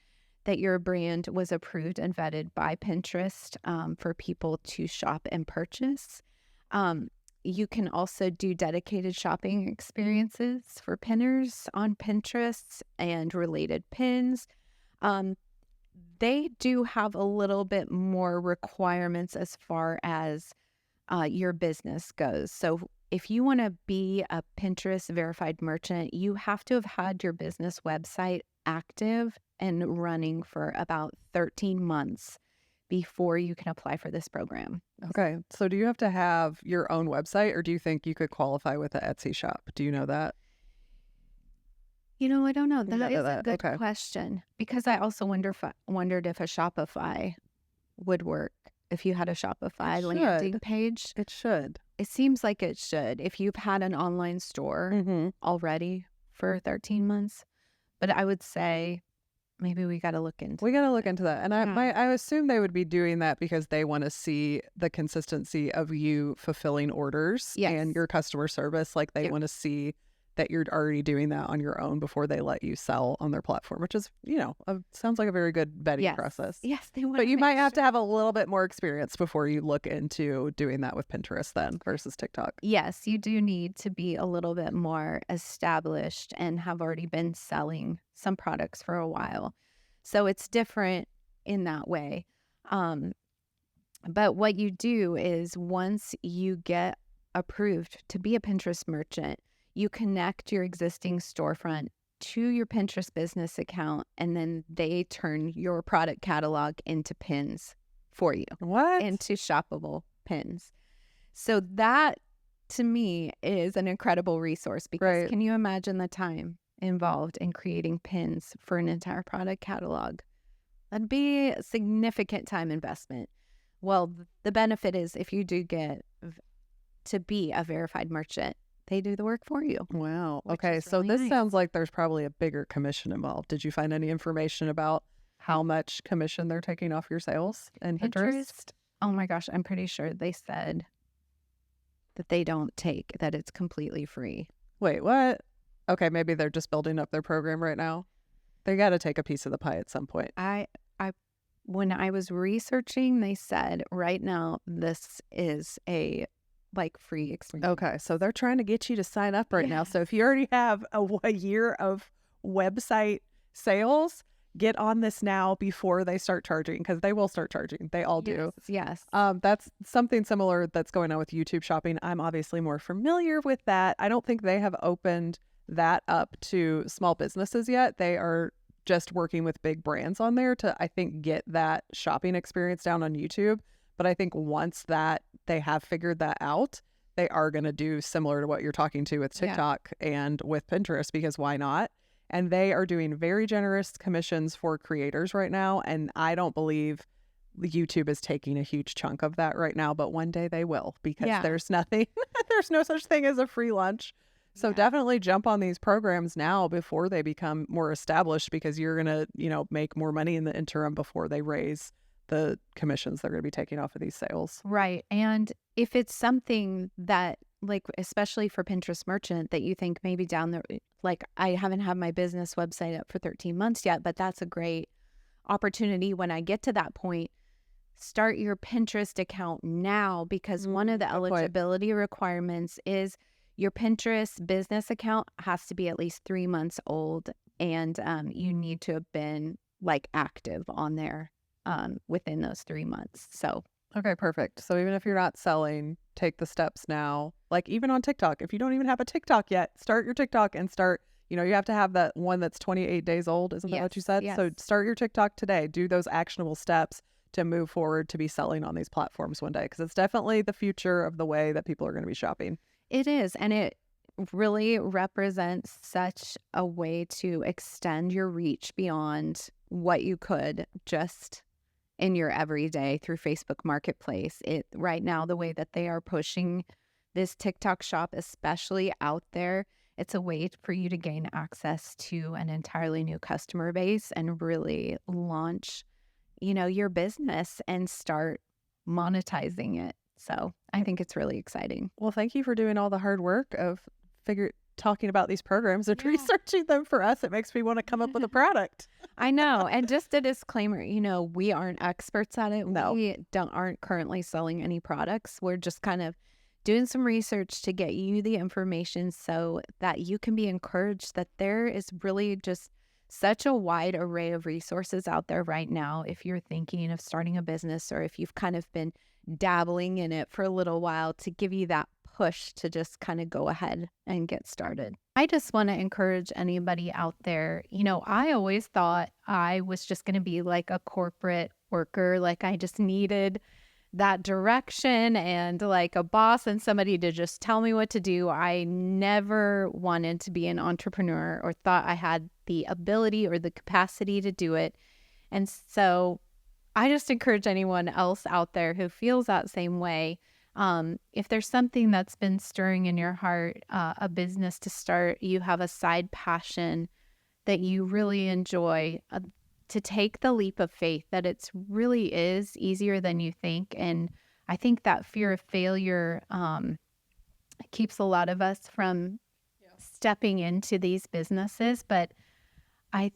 A: that your brand was approved and vetted by Pinterest for people to shop and purchase. You can also do dedicated shopping experiences for pinners on Pinterest and related pins. They do have a little bit more requirements as far as your business goes. So if you want to be a Pinterest verified merchant, you have to have had your business website active and running for about 13 months before you can apply for this program.
B: Okay. So do you have to have your own website, or do you think you could qualify with the Etsy shop? Do you know that?
A: I don't know. That is a good
B: Okay.
A: question, because I also wondered if a Shopify would work. If you had a Shopify landing page,
B: It should.
A: it seems like it should. If you've had an online store already for 13 months, but I would say maybe we got to look into.
B: We got to look into that. And
A: Yeah.
B: I assume they would be doing that because they want to see the consistency of you fulfilling orders
A: Yes.
B: and your customer service. Like they
A: Yep.
B: want to see that you're already doing that on your own before they let you sell on their platform, which is, sounds like a very good vetting
A: Yes.
B: process.
A: Yes, they want.
B: But you might have to have a little bit more experience before you look into doing that with Pinterest then versus TikTok.
A: Yes, you do need to be a little bit more established and have already been selling some products for a while. So it's different in that way. But what you do is once you get approved to be a Pinterest merchant, you connect your existing storefront to your Pinterest business account, and then they turn your product catalog into pins for you.
B: What?
A: Into shoppable pins. So that, to me, is an incredible resource, because
B: Right.
A: can you imagine the time involved in creating pins for an entire product catalog? That'd be a significant time investment. Well, the benefit is if you do get to be a verified merchant, they do the work for you.
B: Wow.
A: Which
B: Okay.
A: is
B: So
A: really
B: this
A: nice.
B: sounds like there's probably a bigger commission involved. Did you find any information about how much commission they're taking off your sales in Pinterest?
A: Oh my gosh, I'm pretty sure they said that they don't take, that it's completely free.
B: Wait, what? Okay, maybe they're just building up their program right now. They got to take a piece of the pie at some point.
A: When I was researching, they said right now this is a free experience.
B: Okay, so they're trying to get you to sign up right now. So if you already have a year of website sales, get on this now before they start charging, because they will start charging. They all do.
A: Yes.
B: That's something similar that's going on with YouTube shopping. I'm obviously more familiar with that. I don't think they have opened that up to small businesses yet. They are just working with big brands on there to, I think, get that shopping experience down on YouTube. But I think once that they have figured that out, they are going to do similar to what you're talking to with TikTok and with Pinterest, because why not? And they are doing very generous commissions for creators right now. And I don't believe YouTube is taking a huge chunk of that right now, but one day they will, because there's nothing, there's no such thing as a free lunch. So definitely jump on these programs now before they become more established, because you're going to, make more money in the interim before they raise the commissions they're going to be taking off of these sales.
A: Right. And if it's something that, especially for Pinterest merchant, that you think maybe down the, I haven't had my business website up for 13 months yet, but that's a great opportunity when I get to that point, start your Pinterest account now, because one of the eligibility requirements is your Pinterest business account has to be at least 3 months old, and you need to have been like active on there within those 3 months. So
B: okay, perfect. So even if you're not selling, take the steps now. Like even on TikTok, if you don't even have a TikTok yet, start your TikTok and start, you have to have that one that's 28 days old. Isn't that what you said?
A: Yes.
B: So start your TikTok today. Do those actionable steps to move forward to be selling on these platforms one day, because it's definitely the future of the way that people are going to be shopping.
A: It is. And it really represents such a way to extend your reach beyond what you could just in your everyday through Facebook Marketplace. Right now, the way that they are pushing this TikTok shop, especially out there, it's a way for you to gain access to an entirely new customer base and really launch, your business and start monetizing it. So I think it's really exciting.
B: Well, thank you for doing all the hard work of talking about these programs and researching them for us. It makes me want to come up with a product.
A: I know. And just a disclaimer, we aren't experts at it.
B: No.
A: We aren't currently selling any products. We're just kind of doing some research to get you the information so that you can be encouraged that there is really just such a wide array of resources out there right now. If you're thinking of starting a business, or if you've kind of been dabbling in it for a little while, to give you that push to just kind of go ahead and get started. I just want to encourage anybody out there. I always thought I was just going to be like a corporate worker. Like I just needed that direction and like a boss and somebody to just tell me what to do. I never wanted to be an entrepreneur or thought I had the ability or the capacity to do it. And so I just encourage anyone else out there who feels that same way. If there's something that's been stirring in your heart, a business to start, you have a side passion that you really enjoy, to take the leap of faith, that it's really is easier than you think. And I think that fear of failure keeps a lot of us from stepping into these businesses. But I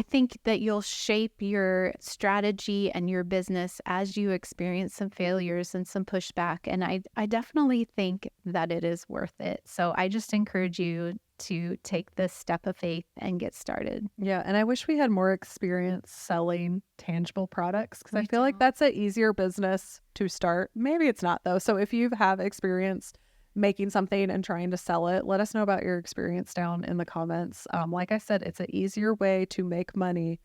A: think that you'll shape your strategy and your business as you experience some failures and some pushback. And I definitely think that it is worth it. So I just encourage you to take this step of faith and get started.
B: Yeah. And I wish we had more experience selling tangible products, because I feel like that's an easier business to start. Maybe it's not, though. So if you have experience making something and trying to sell it, let us know about your experience down in the comments. Like I said, it's an easier way to make money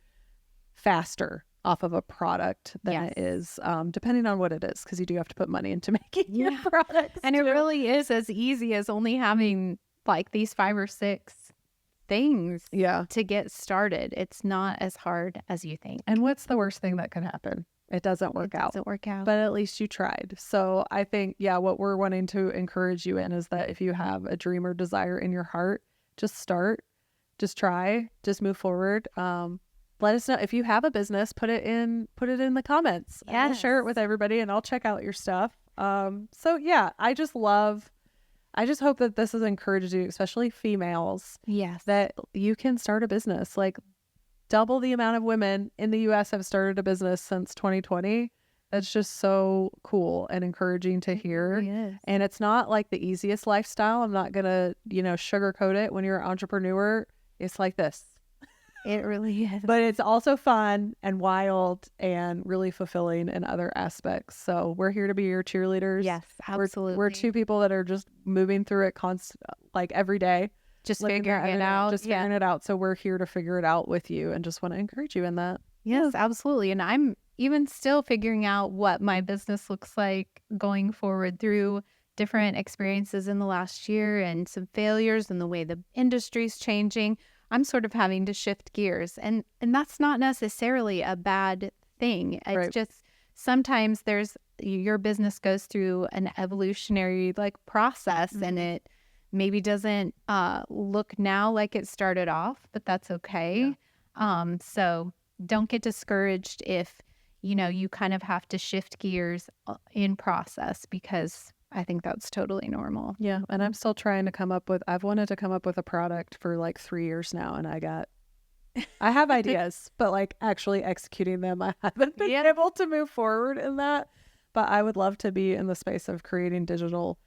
B: faster off of a product than it is, depending on what it is, because you do have to put money into making your products.
A: And it really is as easy as only having like these 5 or 6 things to get started. It's not as hard as you think.
B: And what's the worst thing that could happen? It doesn't work out. But at least you tried. So I think, what we're wanting to encourage you in is that if you have a dream or desire in your heart, just start, just try, just move forward. Let us know if you have a business, put it in the comments.
A: Yeah.
B: We'll share it with everybody and I'll check out your stuff. I just hope that this has encouraged you, especially females.
A: Yes.
B: That you can start a business. Like, double the amount of women in the U.S. have started a business since 2020. That's just so cool and encouraging to hear.
A: Yes.
B: And it's not like the easiest lifestyle. I'm not going to, sugarcoat it. When you're an entrepreneur, it's like this.
A: It really is.
B: But it's also fun and wild and really fulfilling in other aspects. So we're here to be your cheerleaders.
A: Yes, absolutely.
B: We're 2 people that are just moving through it every day.
A: Just figuring it out.
B: Figuring it out. So we're here to figure it out with you and just want to encourage you in that.
A: Yes, absolutely. And I'm even still figuring out what my business looks like going forward through different experiences in the last year and some failures and the way the industry's changing. I'm sort of having to shift gears, and that's not necessarily a bad thing. It's just sometimes your business goes through an evolutionary process, and it maybe doesn't look now like it started off, but that's okay. Yeah. So don't get discouraged if you kind of have to shift gears in process, because I think that's totally normal.
B: Yeah. And I'm still trying to I've wanted to come up with a product for 3 years now, and I got I have ideas, but like actually executing them, I haven't been able to move forward in that. But I would love to be in the space of creating digital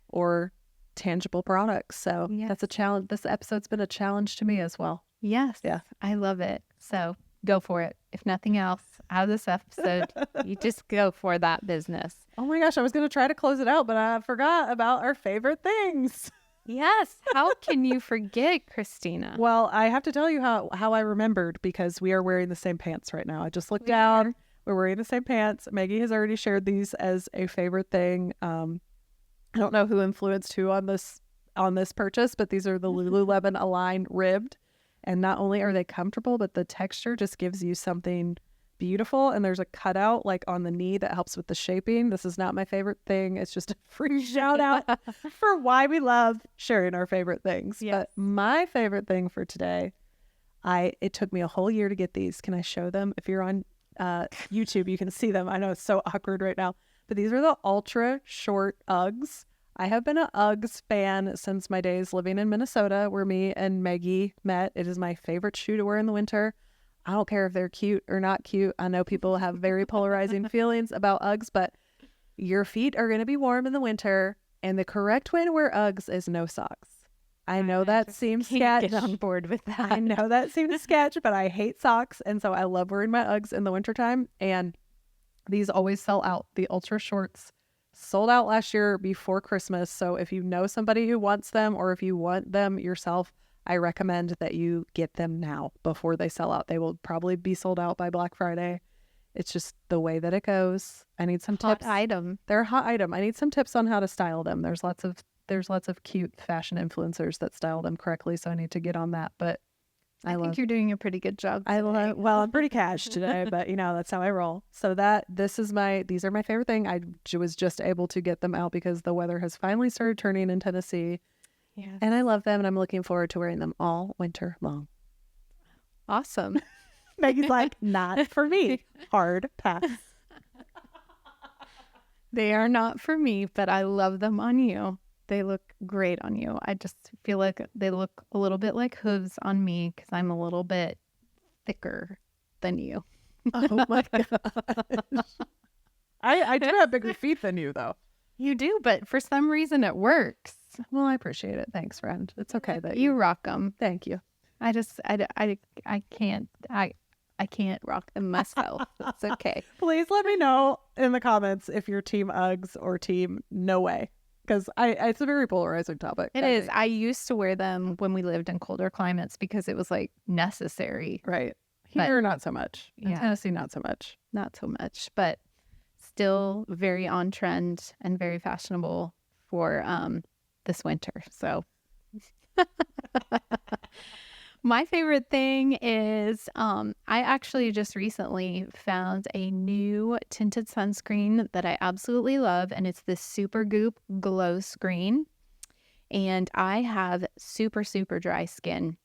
B: or tangible products. So that's a challenge. This episode's been a challenge to me as well.
A: Yes. Yeah. I love it. So go for it. If nothing else out of this episode, you just go for that business.
B: Oh my gosh, I was going to try to close it out, but I forgot about our favorite things.
A: Yes. How can you forget, Christina?
B: Well, I have to tell you how I remembered, because we are wearing the same pants right now. I just looked down. We're wearing the same pants. Meggie has already shared these as a favorite thing. I don't know who influenced who on this purchase, but these are the Lululemon Align ribbed. And not only are they comfortable, but the texture just gives you something beautiful. And there's a cutout like on the knee that helps with the shaping. This is not my favorite thing. It's just a free shout out for why we love sharing our favorite things. Yes. But my favorite thing for today, it took me a whole year to get these. Can I show them? If you're on YouTube, you can see them. I know it's so awkward right now, but these are the ultra short Uggs. I have been an Uggs fan since my days living in Minnesota, where me and Meggie met. It is my favorite shoe to wear in the winter. I don't care if they're cute or not cute. I know people have very polarizing feelings about Uggs, but your feet are going to be warm in the winter, and the correct way to wear Uggs is no socks. I know that seems sketch.
A: Get on board with that.
B: I know that seems sketch, but I hate socks, and so I love wearing my Uggs in the wintertime, and these always sell out. The ultra shorts sold out last year before Christmas, so if you know somebody who wants them, or if you want them yourself, I recommend that you get them now before they sell out. They will probably be sold out by Black Friday. It's just the way that it goes. I need some tips.
A: Hot item.
B: They're a hot item. I need some tips on how to style them. There's lots of cute fashion influencers that style them correctly, so I need to get on that. But
A: I think you're doing a pretty good job today.
B: Well, I'm pretty cash today, but that's how I roll. So these are my favorite thing. I was just able to get them out because the weather has finally started turning in Tennessee. Yeah. And I love them, and I'm looking forward to wearing them all winter long.
A: Awesome.
B: Meggie's like, not for me. Hard pass.
A: They are not for me, but I love them on you. They look great on you. I just feel like they look a little bit like hooves on me because I'm a little bit thicker than you.
B: Oh my gosh. I do have bigger feet than you, though.
A: You do, but for some reason it works.
B: Well, I appreciate it. Thanks, friend. It's okay that
A: you rock them.
B: Thank you.
A: I can't rock them myself. It's okay.
B: Please let me know in the comments if you're team Uggs or team no way. Because it's a very polarizing topic.
A: It is. I used to wear them when we lived in colder climates because it was like necessary.
B: Right. Here, not so much. In Tennessee, not so much.
A: Not so much, but still very on trend and very fashionable for this winter. So my favorite thing is I actually just recently found a new tinted sunscreen that I absolutely love, and it's this Super Goop Glow Screen. And I have super, super dry skin.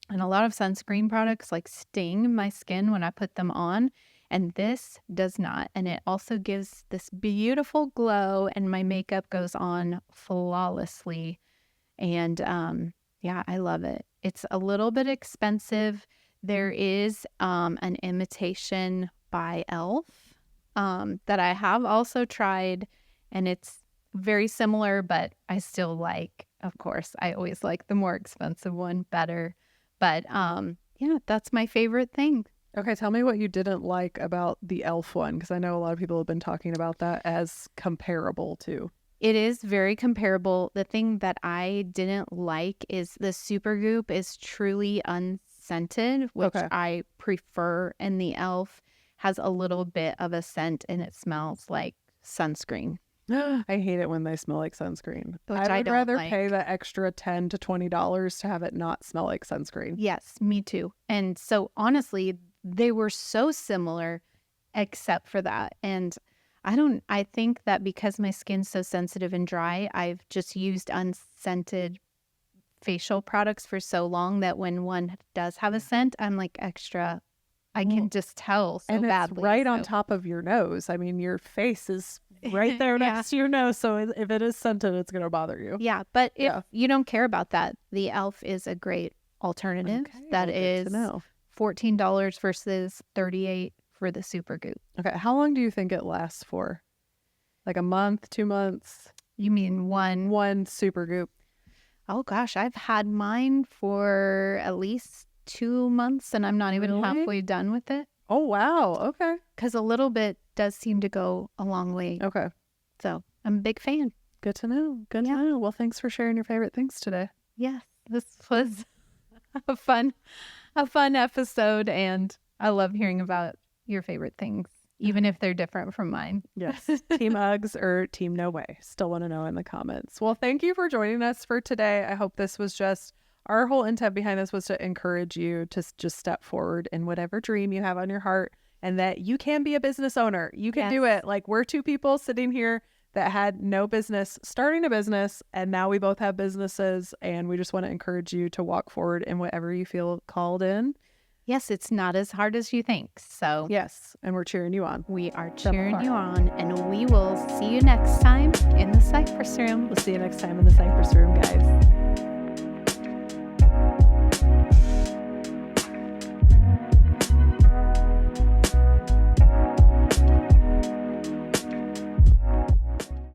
A: And a lot of sunscreen products like sting my skin when I put them on, and this does not. And it also gives this beautiful glow, and my makeup goes on flawlessly. And I love it. It's a little bit expensive. There is an imitation by e.l.f. That I have also tried, and it's very similar, but I still like, of course, I always like the more expensive one better. But that's my favorite thing.
B: Okay, tell me what you didn't like about the e.l.f. one, because I know a lot of people have been talking about that as comparable to.
A: It is very comparable. The thing that I didn't like is the Super Goop is truly unscented, which I prefer, and the e.l.f. has a little bit of a scent, and it smells like sunscreen.
B: I hate it when they smell like sunscreen. I'd rather pay the extra $10 to $20 to have it not smell like sunscreen.
A: Yes, me too. And so honestly, they were so similar except for that. And I think that because my skin's so sensitive and dry, I've just used unscented facial products for so long that when one does have a scent, I'm like extra. I can just tell so badly.
B: It's right on top of your nose. I mean, your face is right there next to your nose. So if it is scented, it's going to bother you.
A: Yeah. But if you don't care about that, the e.l.f. is a great alternative that is $14 versus $38 for the super goop.
B: Okay. How long do you think it lasts for? Like a month, 2 months?
A: You mean one?
B: One super goop.
A: Oh gosh, I've had mine for at least 2 months and I'm not even
B: Really?
A: halfway done with it.
B: Oh, wow. Okay.
A: Because a little bit does seem to go a long way.
B: Okay.
A: So I'm a big fan.
B: Good to know. Good to know. Well, thanks for sharing your favorite things today.
A: Yes, this was a fun episode, and I love hearing about your favorite things, even if they're different from mine.
B: Yes. Team Uggs or Team No Way. Still want to know in the comments. Well, thank you for joining us for today. I hope this was just, our whole intent behind this was to encourage you to just step forward in whatever dream you have on your heart, and that you can be a business owner. You can do it. Like, we're two people sitting here that had no business starting a business, and now we both have businesses, and we just want to encourage you to walk forward in whatever you feel called in.
A: Yes, it's not as hard as you think. So
B: yes, and we're cheering you on.
A: We are cheering you on, and we will see you next time in the Cypress Room.
B: We'll see you next time in the Cypress Room, guys.